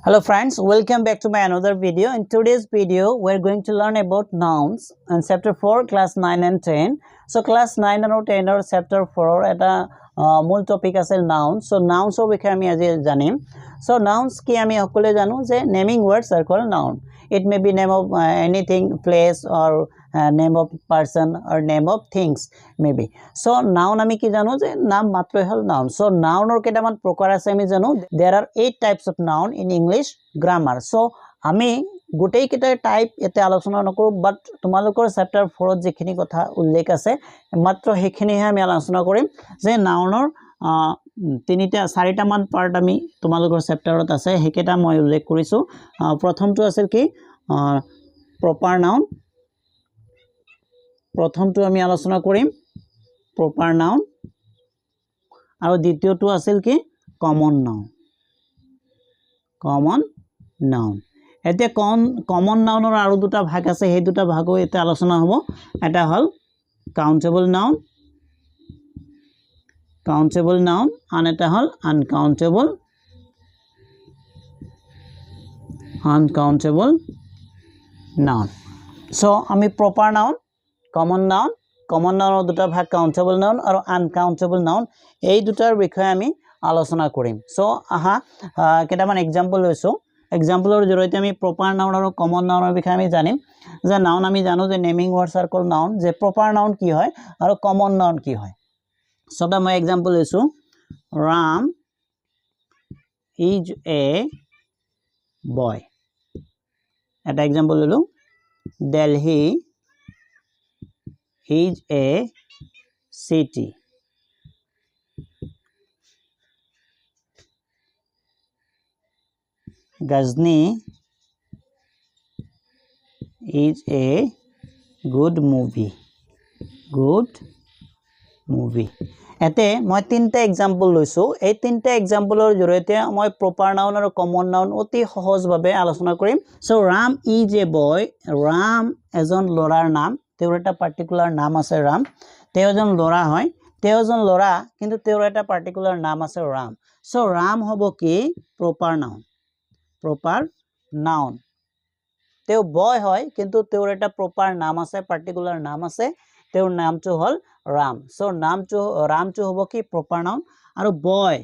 Hello friends, welcome back to my another video. In today's video, we're going to learn about nouns in chapter 4, class 9 and 10. So class 9 and 10 or chapter 4 at a mul topic as a noun. So nouns or become as a janim. So nouns ki ami akule janu je naming words are called noun. It may be name of anything, place or name of person or name of things maybe. So noun ami ki janu je naam matro hol noun. So noun or kedaman prokar ase ami janu. There are 8 types of noun in English grammar. So আমি গোটেই কেইটা type এতে আলোচনা নকৰো বাট তোমালোকৰ chapter 4 ত যেখিনি কথা উল্লেখ আছে মাত্ৰ হেখিনিহে আমি আলোচনা কৰিম যে নাউনৰ তিনিটা চাৰিটা মান পাৰ্ট আমি তোমালোকৰ চেপ্টাৰত আছে হেকেটা মই উল্লেখ কৰিছো প্ৰথমটো আছিল কি প্ৰপাৰ নাউন প্ৰথমটো আমি আলোচনা কৰিম প্ৰপাৰ নাউন আৰু দ্বিতীয়টো আছিল কি কমন নাউন কমন নাউন এতে কমন নাউনৰ আৰু দুটা ভাগ আছে সেই দুটা ভাগো এতে আলোচনা হ'ব এটা হল কাউন্টেবল নাউন আন এটা হল আনকাউন্টেবল নাউন সো আমি প্ৰপাৰ নাউন কমন নাউনৰ দুটা ভাগ কাউন্টেবল নাউন আৰু আনকাউন্টেবল নাউন এই দুটাৰ বিষয়ে আমি আলোচনা কৰিম সো আহা কেটামান এক্সাম্পল লৈছো এক্সাম্পলৰ জৰিয়তে আমি প্ৰপাৰ নাউন আৰু কমন নাউনৰ বিষয়ে আমি জানিম যে নাউন আমি জানো যে নেমিং ওয়াৰ্ডস আৰ কল নাউন যে প্ৰপাৰ নাউন কি হয় আৰু কমন নাউন কি হয় সো মই এক্সাম্পল লৈছো Ram is a boy এটা এক্সাম্পল ললো Delhi is a city Ghazni is a good movie এতে মই তিনটা এক্সাম্পল লৈছো এই তিনটা এক্সাম্পলৰ জৰিয়তে মই প্ৰপাৰ নাউন আৰু কমন নাউন অতি সহজভাৱে আলোচনা কৰিম সো ৰাম ইজ এ বয় ৰাম এজন লৰাৰ নাম তেওঁৰ এটা পাৰ্টিকুলাৰ নাম আছে ৰাম তেওঁ এজন লৰা হয় তেওঁ এজন লৰা কিন্তু তেওঁৰ এটা পাৰ্টিকুলাৰ নাম আছে ৰাম সো ৰাম হ'ব কি প্ৰপাৰ নাউন তেওঁ বয় হয় কিন্তু তেওঁৰ এটা প্ৰপাৰ নাম আছে পাৰ্টিকুলাৰ নাম আছে তেওঁৰ নামটো হল ৰাম সো ৰামটো হ'ব কি প্ৰপাৰ নাউন আৰু বয়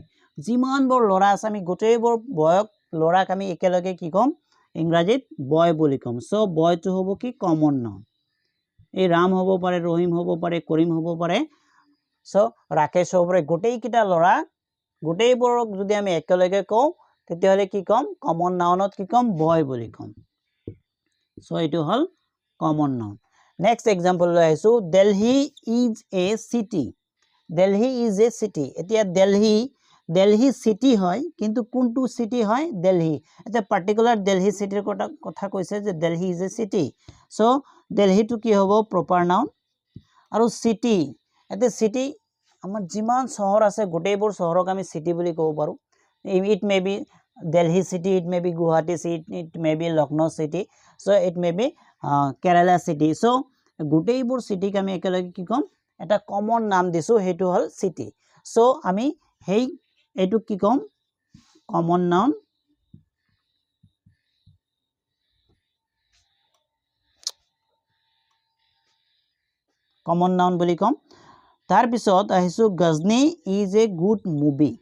যিমান বৰ লৰা আছে আমি গোটেইবোৰ বয়ক লৰাক আমি একেলগে কি কম ইংৰাজীত বয় বুলি কম সো বয়টো হ'ব কি কমন নাউন এই ৰাম হ'ব পাৰে ৰহিম হ'ব পাৰে কৰিম হ'ব পাৰে সো ৰাকেশ হ'ব পাৰে গোটেইকিটা লৰা গোটেইবোৰক যদি আমি একেলগে কওঁ তেতিয়াহলে কি কম কমন নাউনত কি কম বয় বুলি কম সো এটো হল কমন নাউন নেক্সট এক্সাম্পল লৈ আইছো Delhi is a city এতিয়া Delhi city হয় কিন্তু কোনটো সিটি হয় Delhi এটা পার্টিকুলার Delhi সিটিৰ কথা কৈছে যে Delhi is a city so Delhi টু কি হ'ব প্ৰপাৰ নাউন আৰু সিটি এতে সিটি আমাৰ যিমান চহৰ আছে গোটেইবোৰ চহৰক আমি সিটি বুলি ক'ব পাৰো it may be Delhi city it may be Guwahati city it may be Lucknow city so it may be Kerala city so গোটেইবোৰ সিটিক আমি একেলগে কি কম এটা কমন নাম দিছো হেতু হল সিটি সো আমি হেই এটু কি কম কমন নাউন বুলি কম তাৰ পিছত আহিছো Ghazni is a good movie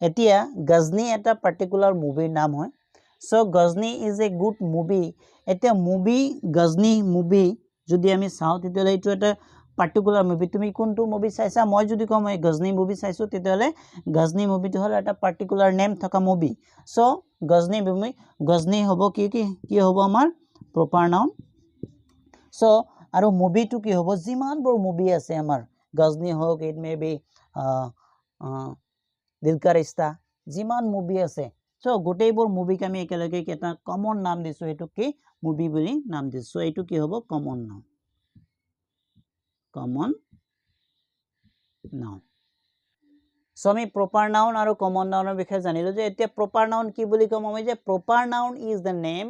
এতিয়া Ghazni এটা পাৰ্টিকুলাৰ মুভিৰ নাম হয় so Ghazni is a good movie এতিয়া মুভি Ghazni মুভি যদি আমি চাও তেতিয়ালে এটো এটা পার্টিকুলার মুভি তুমি কোনটো মুভি চাইছা মই যদি কম মই Ghazni মুভি চাইছো তেতিয়ালে Ghazni মুভিটো হল এটা পার্টিকুলার নেম থকা মুভি সো Ghazni হ'ব কি হ'ব আমাৰ প্ৰপাৰ নাউন সো আৰু মুভিটো কি হ'ব যিমান বৰ মুভি আছে আমাৰ Ghazni হওক ইট মে বি দিল কা ৰিশ্তা যিমান মুভি আছে সো গোটেইবোৰ মুভিক আমি একেলগে এটা কমন নাম দিছো এটো কি মুভি বুলি নাম দিছো সো এটো কি হ'ব কমন নাউন সো আমি প্ৰপাৰ নাউন আৰু কমন নাউনৰ বিষয়ে জানিলো যে এতিয়া প্ৰপাৰ নাউন কি বুলি কম আমি যে proper noun is the name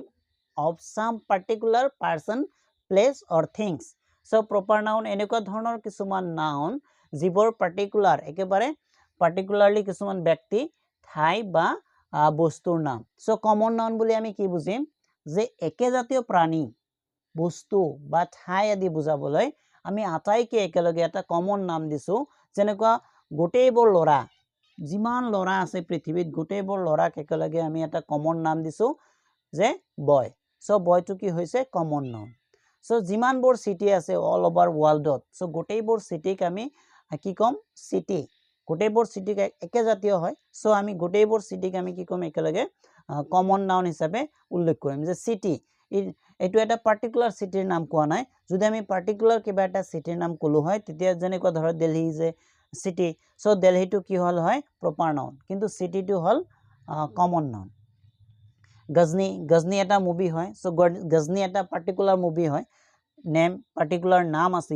of some particular person place or things so proper noun এনেকুৱা ধৰণৰ কিছুমান নাউন যিবোৰ পাৰ্টিকুলাৰ একেবাৰে পাৰ্টিকুলাৰলি কিছুমান ব্যক্তি ঠাই বা বস্তুৰ নাম সো কমন নাউন বুলি আমি কি বুজিম যে একে জাতীয় প্ৰাণী বস্তু বা ঠাই আদি বুজাবলৈ আমি আটাইকে একেলগে এটা কমন নাম দিছো যেনেকুৱা গোটেইবোৰ লৰা যিমান লৰা আছে পৃথিৱীত গোটেইবোৰ লৰাক একেলগে আমি এটা কমন নাম দিছো যে বয় সো বয়টো কি হৈছে কমন নাউন সো যিমানবোৰ সিটি আছে অল ওভাৰ ওয়াৰ্ল্ডত সো গোটেইবোৰ সিটিক আমি কি কম সিটি গোটেইবোৰ সিটিক একে জাতীয় হয় সো আমি গোটেইবোৰ সিটিক আমি কি কম একেলগে কমন নাউন হিচাপে উল্লেখ কৰিম যে সিটি এটো এটা পাৰ্টিকুলাৰ সিটিৰ নাম কোৱা নাই যদি আমি পাৰ্টিকুলাৰ কিবা এটা সিটিৰ নাম কলো হয় তেতিয়া যেনেকুৱা ধৰ দিল্লী যে সিটি সো দিল্লী টু কি হল হয় প্ৰপাৰ নাউন কিন্তু সিটি টু হল কমন নাউন গজনি এটা মুভি হয় সো গজনি এটা পার্টিকুলার মুভি হয় নেম পার্টিকুলার নাম আছে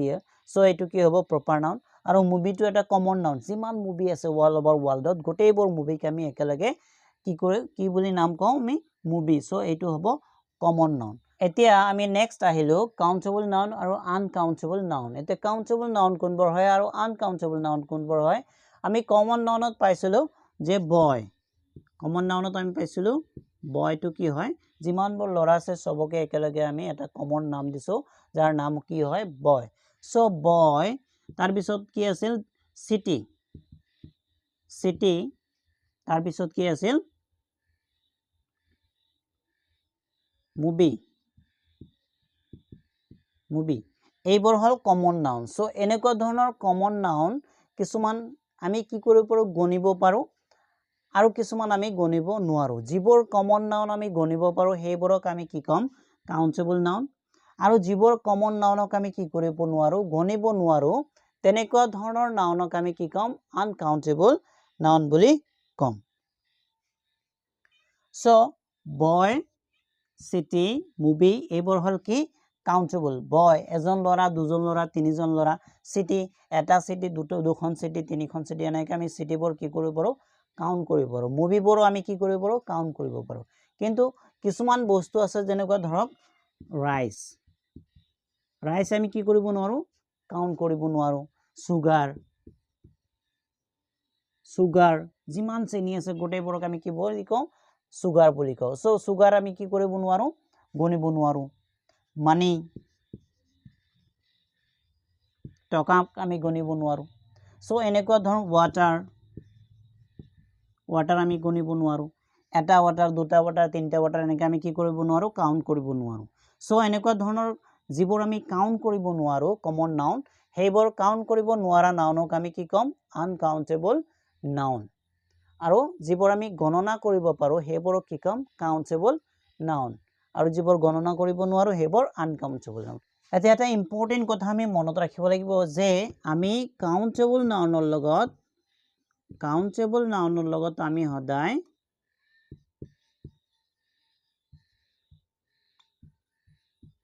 সো এটো কি হ'ব প্ৰপাৰ নাউন আৰু মুভিটো এটা কমন নাউন যিমান মুভি আছে অল ওভাৰ ওয়াৰ্ল্ডত গোটেইবোৰ মুভিক আমি একেলগে কি বুলি নাম কওঁ আমি মুভি সো এটো হ'ব কমন নাউন এতিয়া আমি নেক্সট আহিলো কাউন্টেবল নাউন আৰু আনকাউন্টেবল নাউন এতে কাউন্টেবল নাউন কোনবোৰ হয় আৰু আনকাউন্টেবল নাউন কোনবোৰ হয় আমি কমন নাউনত পাইছিলো যে বয় কমন নাউনত আমি পাইছিলো বয়টো কি হয় যিমানবোৰ লৰা আছে সবকে একেলগে আমি এটা কমন নাম দিছো যাৰ নাম কি হয় বয় সো বয় তাৰ পিছত কি আছিল সিটি তাৰ পিছত কি আছিল মুভি এইবোৰ হল কমন নাউন সো এনেকুৱা ধৰণৰ কমন নাউন কিছুমান আমি কি কৰিব পাৰো গণিব পাৰো আৰু কিছুমান আমি গণিব নোৱাৰো যিবোৰ কমন নাউন আমি গণিব পাৰো হেইবোৰক আমি কি কম কাউন্টেবল নাউন আৰু যিবোৰ কমন নাউনক আমি কি কৰিব নোৱাৰো গণিব নোৱাৰো তেনেকুৱা ধৰণৰ নাউনক আমি কি কম আনকাউন্টেবল নাউন বুলি কম সো বয় সিটি মুভি এইবোৰ হল কি কাউন্টেবল বয় এজন লৰা দুজন লৰা তিনিজন লৰা সিটি এটা সিটি দুখন সিটি তিনিখন সিটি এনেকৈ আমি সিটিবোৰ কি কৰিব পাৰো কাউন্ট কৰিব পাৰো মুভিবোৰো আমি কি কৰিব পাৰো কাউন্ট কৰিব পাৰো কিন্তু কিছুমান বস্তু আছে যেনেকুৱা ধৰক ৰাইস আমি কি কৰিব নোৱাৰো কাউন্ট কৰিব নোৱাৰো সুগাৰ যিমান চেনি আছে গোটেইবোৰক আমি কি বুলি কওঁ সুগাৰ বুলি কওঁ সো সুগাৰ আমি কি কৰিব নোৱাৰো গণিব নোৱাৰো মানি টকাক আমি গণিব নোৱাৰো সো এনেকুৱা ধৰণৰ ওয়াটাৰ আমি গণিব নোৱাৰো এটা ওয়াটাৰ দুটা ওয়াটাৰ তিনটা ওয়াটাৰ এনেকৈ আমি কি কৰিব নোৱাৰো কাউন্ট কৰিব নোৱাৰো সো এনেকুৱা ধৰণৰ যিবোৰ আমি কাউন্ট কৰিব নোৱাৰো কমন নাউন হেইবোৰ কাউন্ট কৰিব নোৱাৰা নাউনক আমি কি কম আনকাউন্টেবল নাউন আৰু যিবোৰ আমি গণনা কৰিব পাৰো হেইবোৰক কি কম কাউন্টেবল নাউন আৰু যিবোৰ গণনা কৰিব নোৱাৰো হেইবোৰ আনকাউন্টেবল নাউন এতিয়া এটা ইম্পৰ্টেন্ট কথা আমি মনত ৰাখিব লাগিব যে আমি কাউন্টেবল নাউনৰ লগত আমি সদায়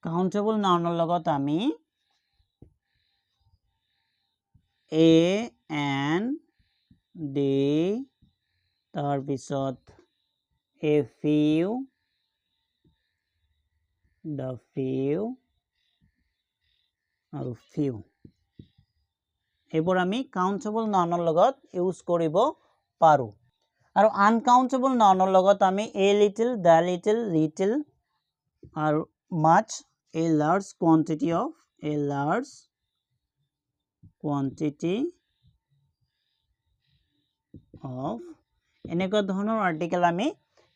কাউন্টেবল নাউনৰ লগত আমি a and d তাৰ পিছত a few the few আৰু few এইবোৰ আমি কাউন্টেবল নাউনৰ লগত ইউজ কৰিব পাৰো আৰু আনকাউন্টেবল নাউনৰ লগত আমি a little the little আৰু much a large quantity of এনেকুৱা ধৰণৰ আৰ্টিকেল আমি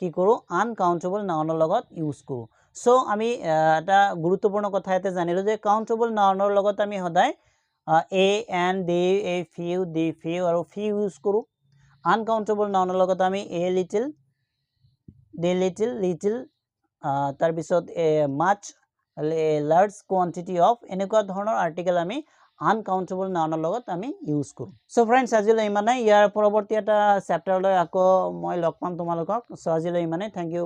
কি কৰো আনকাউন্টেবল নাউনৰ লগত ইউজ কৰো সো আমি এটা গুৰুত্বপূৰ্ণ কথা এটা জানিলো যে কাউন্টেবল নাউনৰ লগত আমি সদায় a and they a few the few আৰু few ইউজ কৰো আনকাউন্টেবল নাউনৰ লগত আমি a little the little তাৰ পিছত much a large quantity of এনেকুৱা ধৰণৰ আৰ্টিকেল আমি আনকাউন্টেবল নাউনৰ লগত আমি ইউজ কৰো সো फ्रेंड्स আজিলৈ ইমানে ইয়াৰ পৰৱৰ্তী এটা চেপ্টাৰলৈ আকৌ মই লগ পাম তোমালোকক সো আজিলৈ ইমানে থ্যাংক ইউ